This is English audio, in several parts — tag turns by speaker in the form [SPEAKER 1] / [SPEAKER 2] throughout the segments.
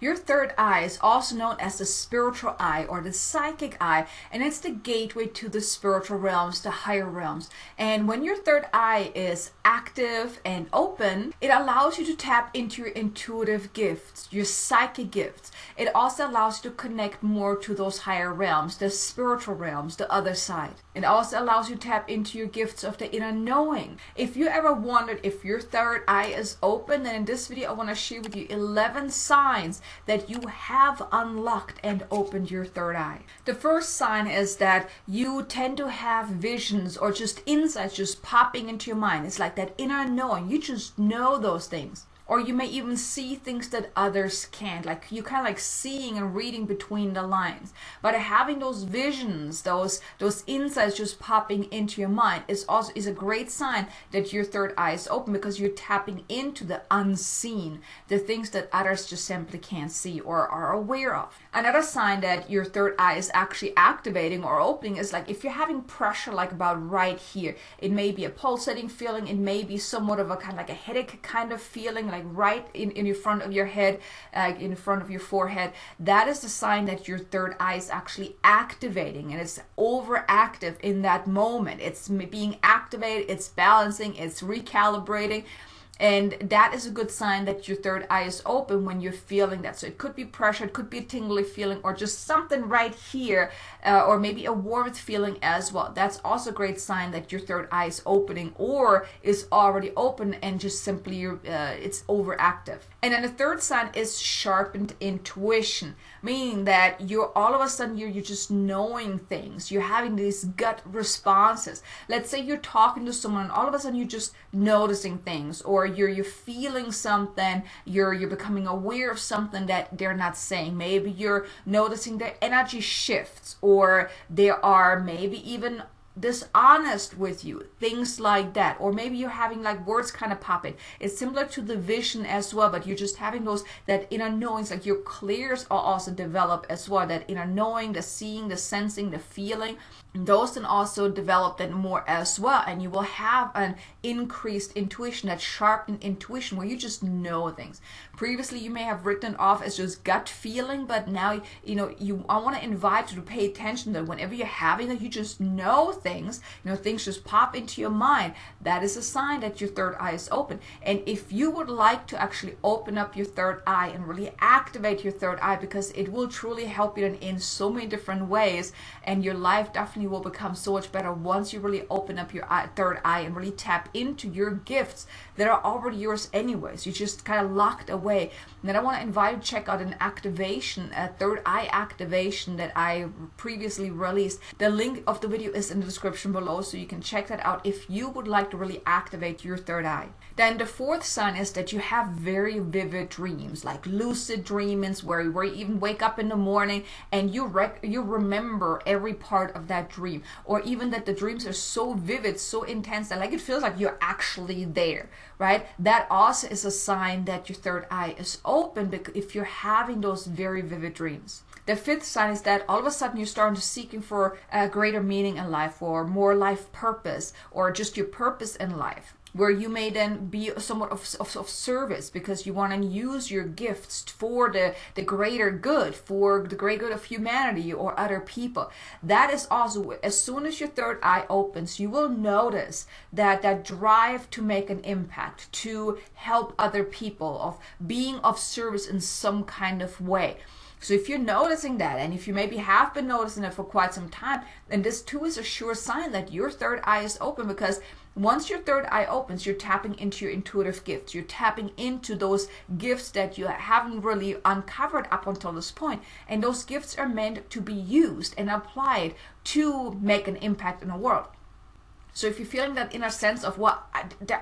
[SPEAKER 1] Your third eye is also known as the spiritual eye or the psychic eye, and it's the gateway to the spiritual realms, the higher realms. And when your third eye is active and open, it allows you to tap into your intuitive gifts, your psychic gifts. It also allows you to connect more to those higher realms, the spiritual realms, the other side. It also allows you to tap into your gifts of the inner knowing. If you ever wondered if your third eye is open, then in this video I want to share with you 11 signs that you have unlocked and opened your third eye. The first sign is that you tend to have visions or just insights just popping into your mind. It's like that inner knowing. You just know those things. Or you may even see things that others can't. Like you kind of like seeing and reading between the lines. But having those visions, those insights just popping into your mind is a great sign that your third eye is open, because you're tapping into the unseen, the things that others just simply can't see or are aware of. Another sign that your third eye is actually activating or opening is like if you're having pressure like about right here. It may be a pulsating feeling. It may be somewhat of a kind of like a headache kind of feeling, like right in your front of your head, in front of your forehead. That is the sign that your third eye is actually activating, and it's overactive in that moment. It's being activated, it's balancing, it's recalibrating. And that is a good sign that your third eye is open when you're feeling that. So it could be pressure, it could be a tingly feeling, or just something right here, or maybe a warmth feeling as well. That's also a great sign that your third eye is opening or is already open and just simply it's overactive. And then the third sign is sharpened intuition, meaning that you're all of a sudden you're just knowing things. You're having these gut responses. Let's say you're talking to someone and all of a sudden you're just noticing things, or you're feeling something, you're becoming aware of something that they're not saying. Maybe you're noticing their energy shifts, or they are maybe even dishonest with you, things like that. Or maybe you're having like words kind of popping. It's similar to the vision as well, but you're just having that inner knowings, like your clears are also develop as well. That inner knowing, the seeing, the sensing, the feeling, those can also develop that more as well, and you will have an increased intuition, that sharpened intuition, where you just know things. Previously you may have written it off as just gut feeling, but now I want to invite you to pay attention that whenever you're having that, you just know things, things just pop into your mind. That is a sign that your third eye is open. And if you would like to actually open up your third eye and really activate your third eye, because it will truly help you in so many different ways, and your life definitely will become so much better once you really open up your third eye and really tap into your gifts that are already yours anyways. You're just kind of locked away. And then I want to invite you to check out an activation, a third eye activation that I previously released. The link of the video is in the description below, so you can check that out if you would like to really activate your third eye. Then the fourth sign is that you have very vivid dreams, like lucid dreamings, where you even wake up in the morning and you remember every part of that dream, or even that the dreams are so vivid, so intense that like it feels like you're actually there, right? That also is a sign that your third eye is open, because if you're having those very vivid dreams. The fifth sign is that all of a sudden you're starting to seeking for a greater meaning in life, or more life purpose, or just your purpose in life, where you may then be somewhat of service, because you want to use your gifts for the greater good, for the greater good of humanity or other people. That is also, as soon as your third eye opens, you will notice that drive to make an impact, to help other people, of being of service in some kind of way. So if you're noticing that, and if you maybe have been noticing it for quite some time, then this too is a sure sign that your third eye is open, because once your third eye opens, you're tapping into your intuitive gifts. You're tapping into those gifts that you haven't really uncovered up until this point. And those gifts are meant to be used and applied to make an impact in the world. So if you're feeling that inner sense of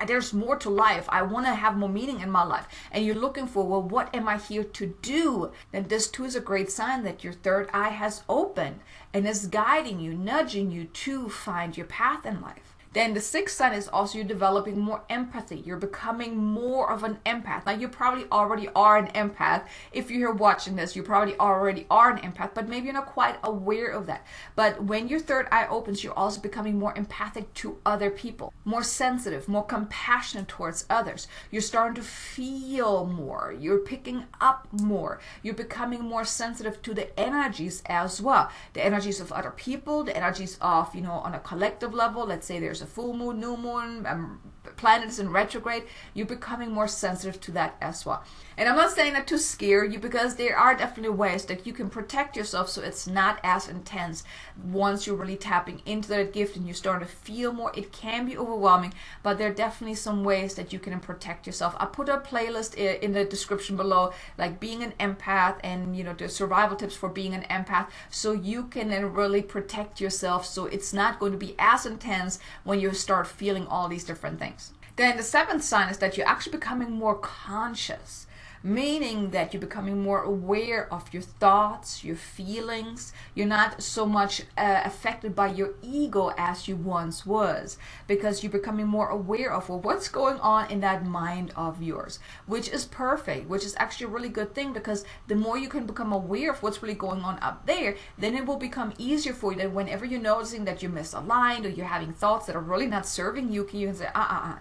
[SPEAKER 1] there's more to life, I want to have more meaning in my life, and you're looking for, well, what am I here to do? Then this too is a great sign that your third eye has opened and is guiding you, nudging you to find your path in life. Then the sixth sign is also you're developing more empathy. You're becoming more of an empath. Now, you probably already are an empath. If you're here watching this, you probably already are an empath, but maybe you're not quite aware of that. But when your third eye opens, you're also becoming more empathic to other people, more sensitive, more compassionate towards others. You're starting to feel more. You're picking up more. You're becoming more sensitive to the energies as well. The energies of other people, the energies of, on a collective level. Let's say there's a full moon, new moon, planets in retrograde. You're becoming more sensitive to that as well. And I'm not saying that to scare you, because there are definitely ways that you can protect yourself so it's not as intense once you're really tapping into that gift and you start to feel more. It can be overwhelming, but there are definitely some ways that you can protect yourself. I put a playlist in the description below, like being an empath and the survival tips for being an empath, so you can then really protect yourself so it's not going to be as intense when you start feeling all these different things. Then the seventh sign is that you're actually becoming more conscious, meaning that you're becoming more aware of your thoughts, your feelings. You're not so much affected by your ego as you once was, because you're becoming more aware of what's going on in that mind of yours, which is perfect, which is actually a really good thing, because the more you can become aware of what's really going on up there, then it will become easier for you that whenever you're noticing that you're misaligned or you're having thoughts that are really not serving you, you can say,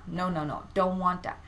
[SPEAKER 1] no, don't want that.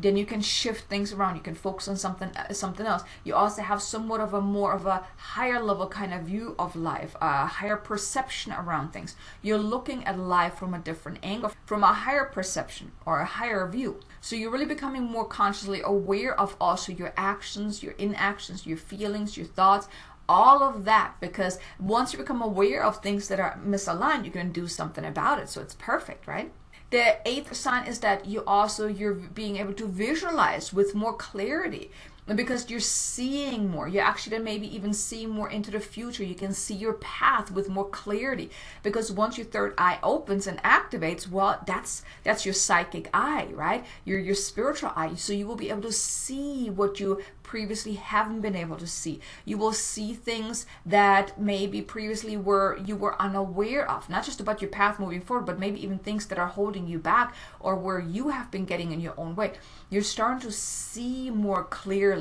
[SPEAKER 1] Then you can shift things around. You can focus on something else. You also have somewhat of more of a higher level kind of view of life, a higher perception around things. You're looking at life from a different angle, from a higher perception or a higher view. So you're really becoming more consciously aware of also your actions, your inactions, your feelings, your thoughts, all of that, because once you become aware of things that are misaligned, you can do something about it. So it's perfect, right? The eighth sign is that you're being able to visualize with more clarity, because you're seeing more. You're actually then maybe even seeing more into the future. You can see your path with more clarity, because once your third eye opens and activates, well, that's your psychic eye, right? Your spiritual eye. So you will be able to see what you previously haven't been able to see. You will see things that maybe previously you were unaware of, not just about your path moving forward, but maybe even things that are holding you back or where you have been getting in your own way. You're starting to see more clearly.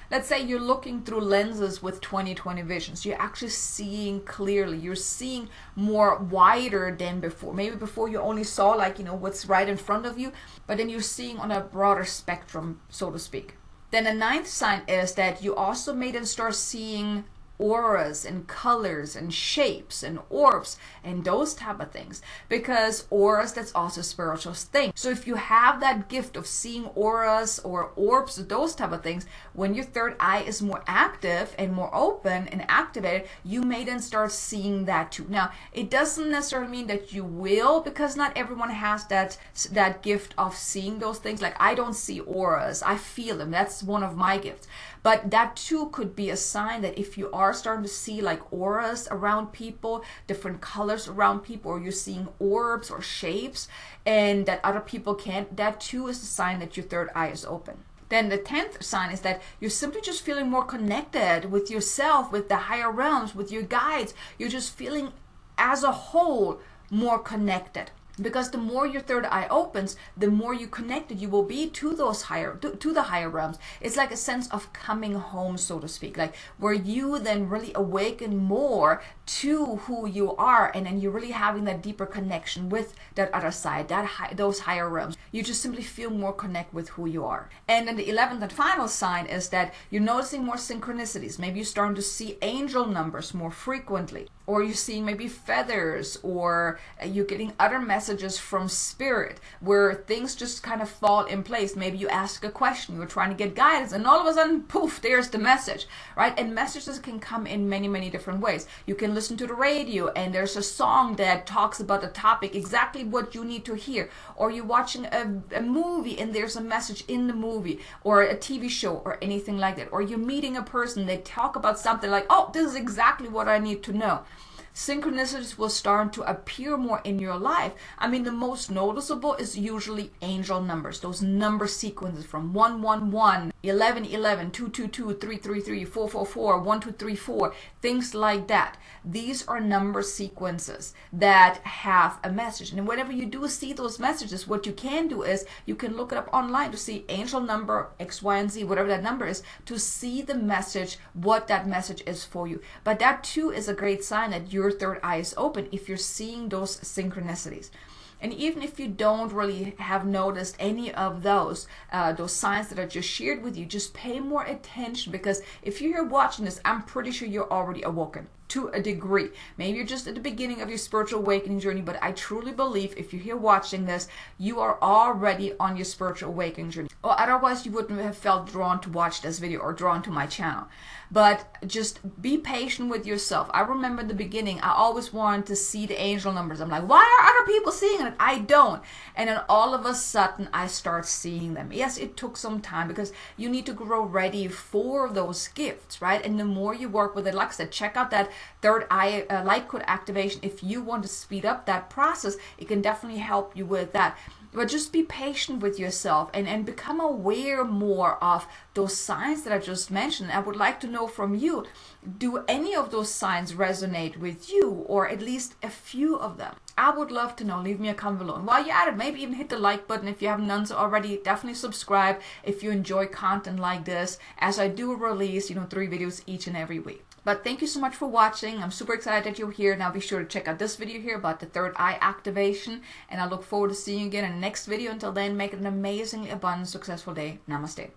[SPEAKER 1] Let's say you're looking through lenses with 20/20 vision. So you're actually seeing clearly. You're seeing more wider than before. Maybe before you only saw what's right in front of you, but then you're seeing on a broader spectrum, so to speak. Then the ninth sign is that you also may then start seeing auras and colors and shapes and orbs and those type of things, because auras, that's also a spiritual thing. So if you have that gift of seeing auras or orbs, those type of things, when your third eye is more active and more open and activated, you may then start seeing that too. Now, it doesn't necessarily mean that you will, because not everyone has that gift of seeing those things. Like, I don't see auras, I feel them. That's one of my gifts. But that too could be a sign that if you are starting to see like auras around people, different colors around people, or you're seeing orbs or shapes and that other people can't, that too is a sign that your third eye is open. Then the 10th sign is that you're simply just feeling more connected with yourself, with the higher realms, with your guides. You're just feeling as a whole more connected. Because the more your third eye opens, the more you connected you will be to those to the higher realms. It's like a sense of coming home, so to speak, like where you then really awaken more to who you are, and then you're really having that deeper connection with that other side, those higher realms. You just simply feel more connect with who you are. And then the 11th and final sign is that you're noticing more synchronicities. Maybe you're starting to see angel numbers more frequently, or you're seeing maybe feathers, or you're getting other messages from spirit where things just kind of fall in place. Maybe you ask a question, you were trying to get guidance, and all of a sudden, poof, there's the message, right? And messages can come in many, many different ways. You can listen to the radio and there's a song that talks about the topic, exactly what you need to hear. Or you're watching a movie and there's a message in the movie, or a TV show or anything like that. Or you're meeting a person, they talk about something like, oh, this is exactly what I need to know. synchronicities will start to appear more in your life. I mean, the most noticeable is usually angel numbers, those number sequences from 111, 1111, 222, 333, 444, 1234, things like that. These are number sequences that have a message. And whenever you do see those messages, what you can do is you can look it up online to see angel number X, Y, and Z, whatever that number is, to see the message, what that message is for you. But that too is a great sign that your third eye is open if you're seeing those synchronicities. And even if you don't really have noticed any of those signs that I just shared with you, just pay more attention, because if you're here watching this, I'm pretty sure you're already awoken to a degree. Maybe you're just at the beginning of your spiritual awakening journey, but I truly believe if you're here watching this, you are already on your spiritual awakening journey. Or otherwise you wouldn't have felt drawn to watch this video or drawn to my channel. But just be patient with yourself. I remember in the beginning, I always wanted to see the angel numbers. I'm like, why are other people seeing it? I don't. And then all of a sudden, I start seeing them. Yes, it took some time because you need to grow ready for those gifts, right? And the more you work with it, like I said, check out that third eye light code activation. If you want to speed up that process, it can definitely help you with that. But just be patient with yourself and become aware more of those signs that I just mentioned. I would like to know from you, do any of those signs resonate with you, or at least a few of them? I would love to know. Leave me a comment below. And while you're at it, maybe even hit the like button if you haven't done so already. Definitely subscribe if you enjoy content like this, as I do release, 3 videos each and every week. But thank you so much for watching. I'm super excited that you're here. Now be sure to check out this video here about the third eye activation. And I look forward to seeing you again in the next video. Until then, make it an amazingly abundant, successful day. Namaste.